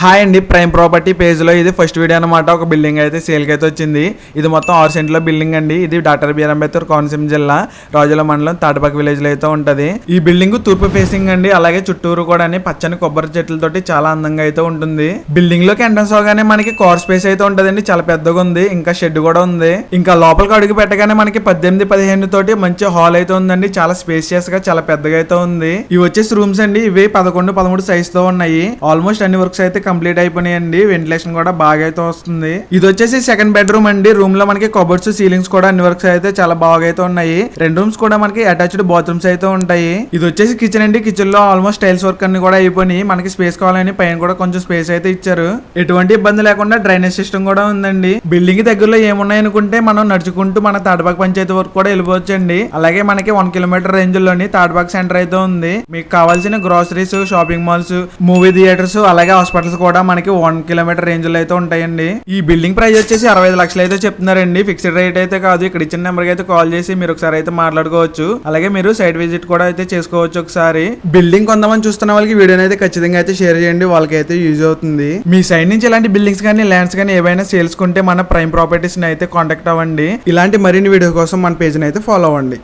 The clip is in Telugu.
హాయ్ అండి, ప్రైమ్ ప్రాపర్టీ పేజ్లో ఇది ఫస్ట్ వీడియో అనమాట. ఒక బిల్డింగ్ అయితే సేల్కి అయితే వచ్చింది. ఇది మొత్తం 6 సెంట్లో బిల్డింగ్ అండి. ఇది డాక్టర్ బిఆర్ అంబేద్కర్ కోనసీమ జిల్లా రాజుల మండలం తాటిపాక విలేజ్లో అయితే ఉంటుంది. ఈ బిల్డింగ్ తూర్పు ఫేసింగ్ అండి. అలాగే చుట్టూరు కూడా పచ్చని కొబ్బరి చెట్లతోటి చాలా అందంగా అయితే ఉంటుంది. బిల్డింగ్ లోకి ఎంట్రన్స్ అవగానే మనకి కార్ స్పేస్ అయితే ఉంటదండి. చాలా పెద్దగా ఉంది. ఇంకా షెడ్ కూడా ఉంది. ఇంకా లోపలికి అడుగు పెట్టగానే మనకి 18-15 తోటి మంచి హాల్ అయితే ఉందండి. చాలా స్పేసియస్ గా చాలా పెద్దగా అయితే ఉంది. ఇవి వచ్చేసి రూమ్స్ అండి. ఇవి 11-13 సైజ్ తో ఉన్నాయి. ఆల్మోస్ట్ అన్ని వర్క్స్ అయితే కంప్లీట్ అయిపోయినాయండి. వెంటిలేషన్ కూడా బాగా అయితే వస్తుంది. ఇది వచ్చేసి సెకండ్ బెడ్రూమ్ అండి. రూమ్ లో మనకి కబోర్డ్స్, సీలింగ్స్ కూడా అన్ని వర్క్స్ అయితే చాలా బాగా అయితే ఉన్నాయి. 2 రూమ్స్ కూడా మనకి అటాచ్డ్ బాత్రూమ్స్ అయితే ఉంటాయి. ఇది వచ్చేసి కిచెన్ అండి. కిచెన్ లో ఆల్మోస్ట్ టైల్స్ వర్క్ అన్ని కూడా అయిపోయి మనకి స్పేస్ కావాలని పైన కూడా కొంచెం స్పేస్ అయితే ఇచ్చారు. ఎటువంటి ఇబ్బంది లేకుండా డ్రైనేజ్ సిస్టమ్ కూడా ఉందండి. బిల్డింగ్ దగ్గరలో ఏమున్నాయి అనుకుంటే మనం నడుచుకుంటూ మన తాటిపాక పంచాయతీ వరకు కూడా వెళ్ళిపోవచ్చండి. అలాగే మనకి 1 కిలోమీటర్ రేంజ్ లోని తాటిపాక సెంటర్ అయితే ఉంది. మీకు కావాల్సిన groceries, shopping malls, movie theatres, అలాగే హాస్పిటల్స్ కూడా మనకి 1 కిలోమీటర్ రేంజ్ లో అయితే ఉంటాయండి. ఈ బిల్డింగ్ ప్రైస్ వచ్చేసి 65 లక్షలు అయితే చెప్తున్నారండి. ఫిక్స్డ్ రేట్ అయితే కాదు. ఇక్కడ ఇచ్చిన నెంబర్ అయితే కాల్ చేసి మీరు ఒకసారి అయితే మాట్లాడుకోవచ్చు. అలాగే మీరు సైట్ విజిట్ కూడా అయితే చేసుకోవచ్చు ఒకసారి. బిల్డింగ్ కొంతమంది చూస్తున్న వాళ్ళకి వీడియోని అయితే ఖచ్చితంగా అయితే షేర్ చేయండి. వాళ్ళకి అయితే యూజ్ అవుతుంది. మీ సైడ్ నుంచి ఇలాంటి బిల్డింగ్స్ కానీ ల్యాండ్స్ కానీ ఏవైనా సేల్స్ కొంటే మన ప్రైమ్ ప్రాపర్టీస్ ని అయితే కాంటాక్ట్ అవ్వండి. ఇలాంటి మరిన్ని వీడియో కోసం మన పేజ్ ని అయితే ఫాలో అవ్వండి.